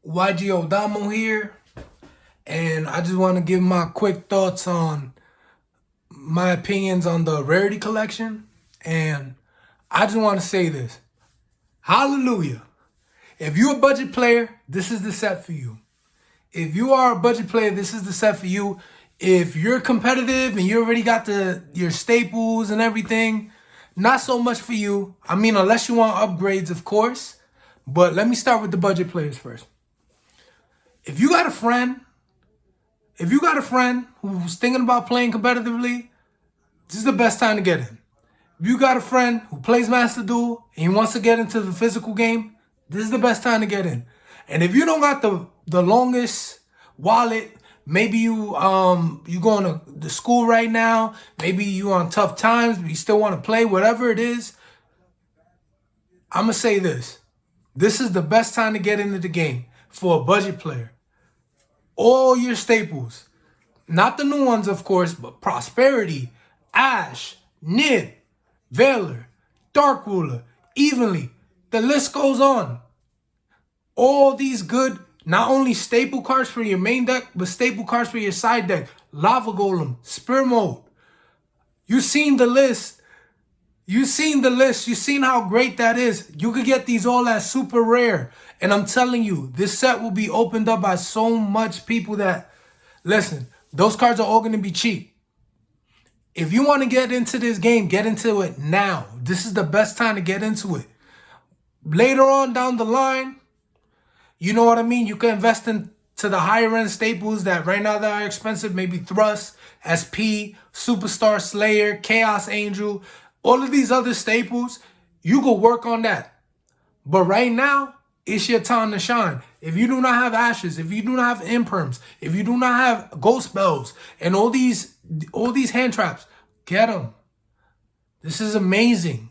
YG Odamo here, and I just want to give my quick thoughts on my opinions on the Rarity collection. And I just want to say this. Hallelujah. If you're a budget player, this is the set for you. If you are a budget player, this is the set for you. If you're competitive and you already got your staples and everything, not so much for you. I mean, unless you want upgrades, of course. But let me start with the budget players first. If you got a friend who's thinking about playing competitively, this is the best time to get in. If you got a friend who plays Master Duel and he wants to get into the physical game, this is the best time to get in. And if you don't got the longest wallet, maybe you going to the school right now, maybe you on tough times, but you still want to play, whatever it is, I'm going to say this. This is the best time to get into the game for a budget player. All your staples, not the new ones, of course, but Prosperity, Ash, Nib, Valor, Dark Ruler, Evenly. The list goes on. All these good, not only staple cards for your main deck, but staple cards for your side deck. Lava Golem, Spear Mode. You've seen the list. You've seen the list. You've seen how great that is. You could get these all as super rare. And I'm telling you, this set will be opened up by so much people that, listen, those cards are all going to be cheap. If you want to get into this game, get into it now. This is the best time to get into it. Later on down the line, you know what I mean? You can invest into the higher end staples that right now that are expensive. Maybe Thrust, SP, Superstar Slayer, Chaos Angel. All of these other staples, you can work on that. But right now, it's your time to shine. If you do not have Ashes, if you do not have Imperms, if you do not have Ghost Spells, and all these hand traps, get them. This is amazing.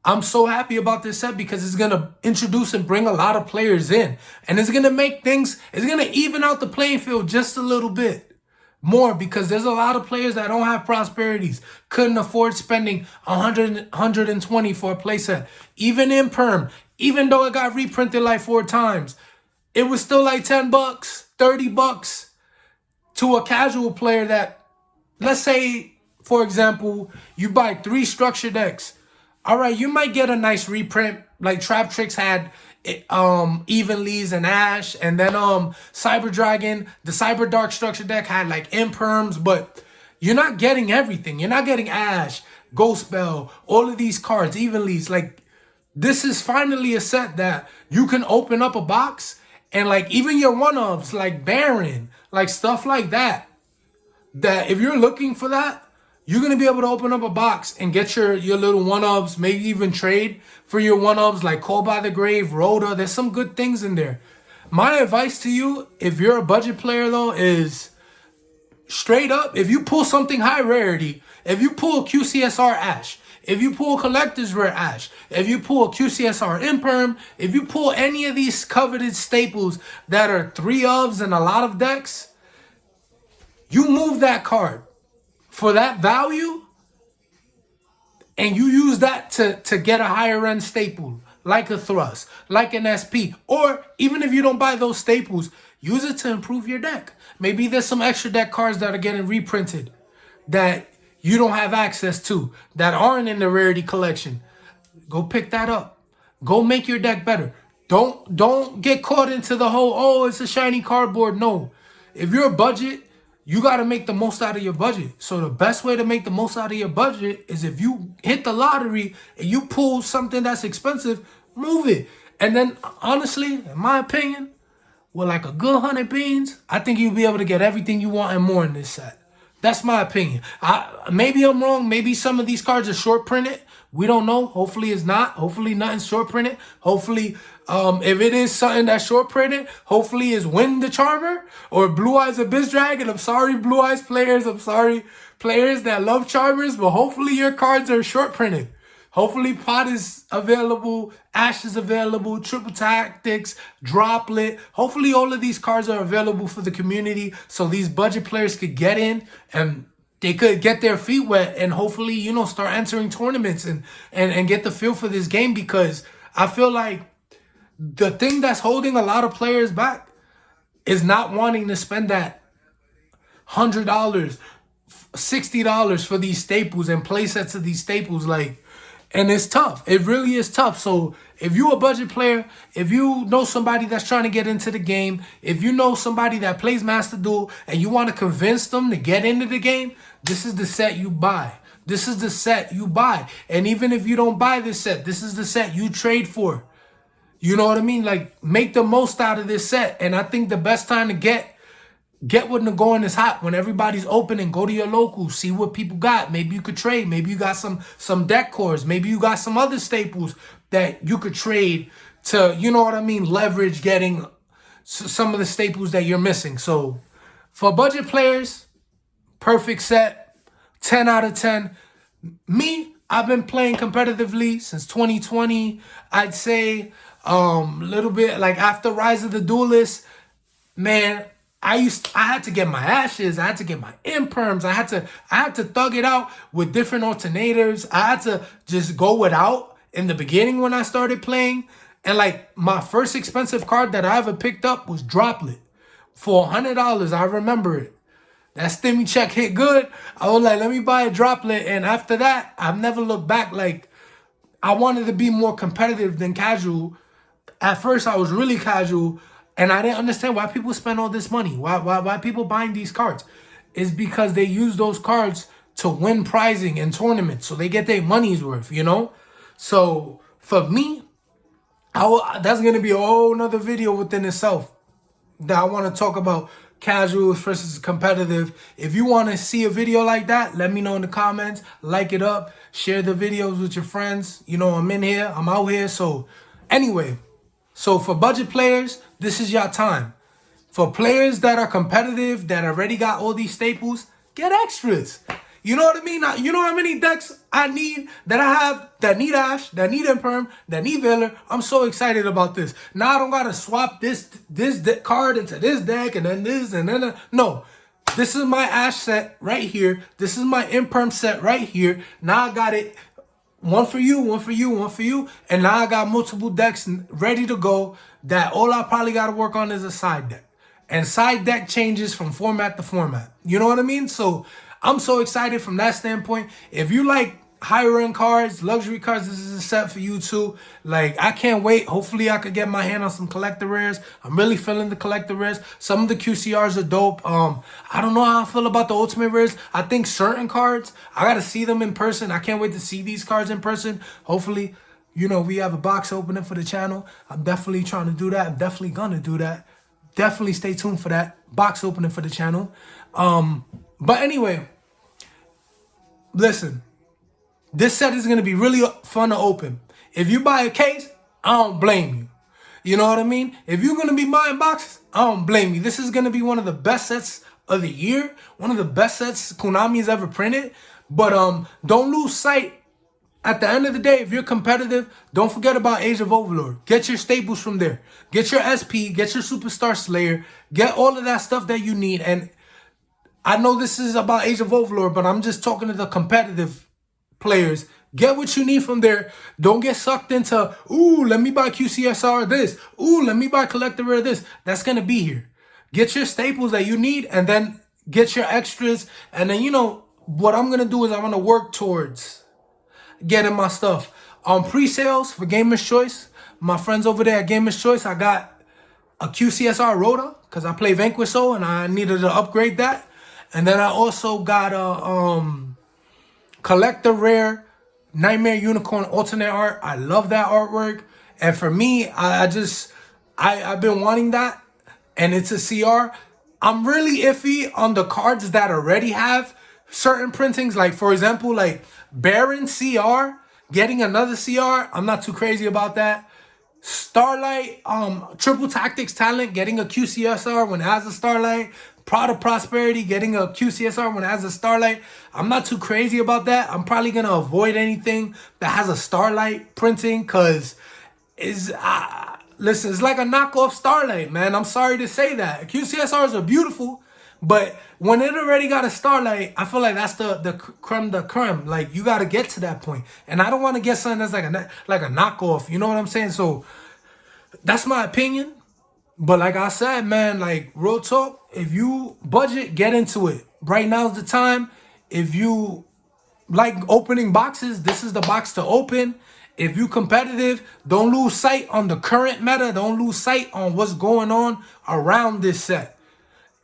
I'm so happy about this set because it's going to introduce and bring a lot of players in. And it's going to make things, it's going to even out the playing field just a little bit more because there's a lot of players that don't have prosperities, couldn't afford spending 120 for a playset. Even Imperm, even though it got reprinted like 4 times, it was still like $10, $30 to a casual player that, let's say, for example, you buy 3 structure decks. All right, you might get a nice reprint like Trap Tricks had Evenlies and Ash, and then Cyber Dragon, the Cyber Dark structure deck had like Imperms, but you're not getting everything. You're not getting Ash, Ghost Spell, all of these cards, Evenlies. Like, this is finally a set that you can open up a box and like even your one-ofs like Baron, like stuff like that. That if you're looking for that, you're going to be able to open up a box and get your little one-ofs, maybe even trade for your one-ofs like Call by the Grave, Rhoda. There's some good things in there. My advice to you, if you're a budget player though, is straight up, if you pull something high rarity, if you pull QCSR Ash, if you pull Collector's Rare Ash, if you pull QCSR Imperm, if you pull any of these coveted staples that are 3-ofs and a lot of decks, you move that card for that value, and you use that to get a higher end staple, like a Thrust, like an SP, or even if you don't buy those staples, use it to improve your deck. Maybe there's some extra deck cards that are getting reprinted that you don't have access to, that aren't in the Rarity collection. Go pick that up. Go make your deck better. Don't get caught into the whole, oh, it's a shiny cardboard. No. If you're a budget, you got to make the most out of your budget. So the best way to make the most out of your budget is if you hit the lottery and you pull something that's expensive, move it. And then, honestly, in my opinion, with like a good 100 beans, I think you'll be able to get everything you want and more in this set. That's my opinion. Maybe I'm wrong. Maybe some of these cards are short printed. We don't know. Hopefully it's not. Hopefully nothing's short printed. Hopefully, if it is something that's short printed, hopefully it's Wind the Charmer or Blue Eyes Abyss Dragon. I'm sorry, Blue Eyes players. I'm sorry, players that love Charmers, but hopefully your cards are short printed. Hopefully Pot is available, Ash is available, Triple Tactics, Droplet. Hopefully all of these cards are available for the community so these budget players could get in and they could get their feet wet and hopefully, you know, start entering tournaments and get the feel for this game, because I feel like The thing that's holding a lot of players back is not wanting to spend that $100, $60 for these staples and play sets of these staples. Like, and it's tough. It really is tough. So if you a budget player, if you know somebody that's trying to get into the game, if you know somebody that plays Master Duel and you want to convince them to get into the game, this is the set you buy. This is the set you buy. And even if you don't buy this set, this is the set you trade for. You know what I mean? Like, make the most out of this set. And I think the best time to get when the going is hot, when everybody's open, and go to your locals, see what people got. Maybe you could trade. Maybe you got some deck cores. Maybe you got some other staples that you could trade to, you know what I mean, leverage getting some of the staples that you're missing. So for budget players, perfect set. 10 out of 10. Me, I've been playing competitively since 2020. I'd say a little bit like after Rise of the Duelist, man, I had to get my ashes, I had to get my imperms, I had to thug it out with different alternators. I had to just go without in the beginning when I started playing. And like my first expensive card that I ever picked up was Droplet for $100. I remember it. That stimmy check hit good. I was like, let me buy a Droplet. And after that, I've never looked back. Like, I wanted to be more competitive than casual. At first, I was really casual, and I didn't understand why people spend all this money. Why people buying these cards? It's because they use those cards to win prizing in tournaments, so they get their money's worth, you know? So, for me, that's going to be a whole nother video within itself that I want to talk about casual versus competitive. If you want to see a video like that, let me know in the comments. Like it up. Share the videos with your friends. You know, I'm in here. I'm out here. So anyway, so for budget players, this is your time. For players that are competitive, that already got all these staples, get extras. You know what I mean? You know how many decks I need that I have that need Ash, that need Imperm, that need Veiler? I'm so excited about this. Now I don't got to swap this card into this deck and then this and then. No. This is my Ash set right here. This is my Imperm set right here. Now I got it. One for you, one for you, one for you. And now I got multiple decks ready to go that all I probably got to work on is a side deck. And side deck changes from format to format. You know what I mean? So I'm so excited from that standpoint. If you like higher end cards, luxury cards, this is a set for you too. Like, I can't wait. Hopefully I could get my hand on some collector rares. I'm really feeling the collector rares. Some of the QCRs are dope. I don't know how I feel about the ultimate rares. I think certain cards, I got to see them in person. I can't wait to see these cards in person. Hopefully, you know, we have a box opening for the channel. I'm definitely trying to do that. I'm definitely going to do that. Definitely stay tuned for that box opening for the channel. But anyway, listen, this set is going to be really fun to open. If you buy a case, I don't blame you. You know what I mean? If you're going to be buying boxes, I don't blame you. This is going to be one of the best sets of the year. One of the best sets Konami's ever printed. But don't lose sight. At the end of the day, if you're competitive, don't forget about Age of Overlord. Get your staples from there. Get your SP, get your Superstar Slayer, get all of that stuff that you need. And I know this is about Age of Overlord, but I'm just talking to the competitive players. Get what you need from there. Don't get sucked into, ooh, let me buy QCSR this. Ooh, let me buy Collector Rare this. That's going to be here. Get your staples that you need and then get your extras. And then, you know, what I'm going to do is I'm going to work towards getting my stuff on pre-sales for Gamer's Choice. My friends over there at Gamer's Choice, I got a QCSR Rhoda because I play Vanquisho and I needed to upgrade that. And then I also got a Collector Rare Nightmare Unicorn alternate art. I love that artwork. And for me, I've been wanting that. And it's a CR. I'm really iffy on the cards that already have certain printings. Like, for example, like Baron CR, getting another CR. I'm not too crazy about that. Starlight, Triple Tactics Talent, getting a QCSR when it has a Starlight. Prod of Prosperity, getting a QCSR when it has a Starlight. I'm not too crazy about that. I'm probably going to avoid anything that has a Starlight printing because listen, it's like a knockoff Starlight, man. I'm sorry to say that. QCSRs are beautiful, but when it already got a Starlight, I feel like that's the creme de creme. Like, you got to get to that point. And I don't want to get something that's like a knockoff. You know what I'm saying? So That's my opinion. But like I said, man, like real talk, if you budget, get into it. Right now's the time. If you like opening boxes, this is the box to open. If you competitive, don't lose sight on the current meta. Don't lose sight on what's going on around this set.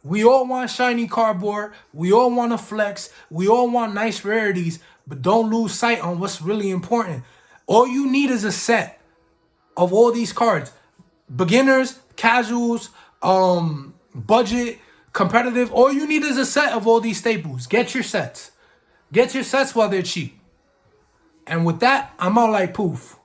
We all want shiny cardboard. We all want to flex. We all want nice rarities. But don't lose sight on what's really important. All you need is a set of all these cards. Beginners, casuals, budget, competitive. All you need is a set of all these staples. Get your sets. Get your sets while they're cheap. And with that, I'm out like poof.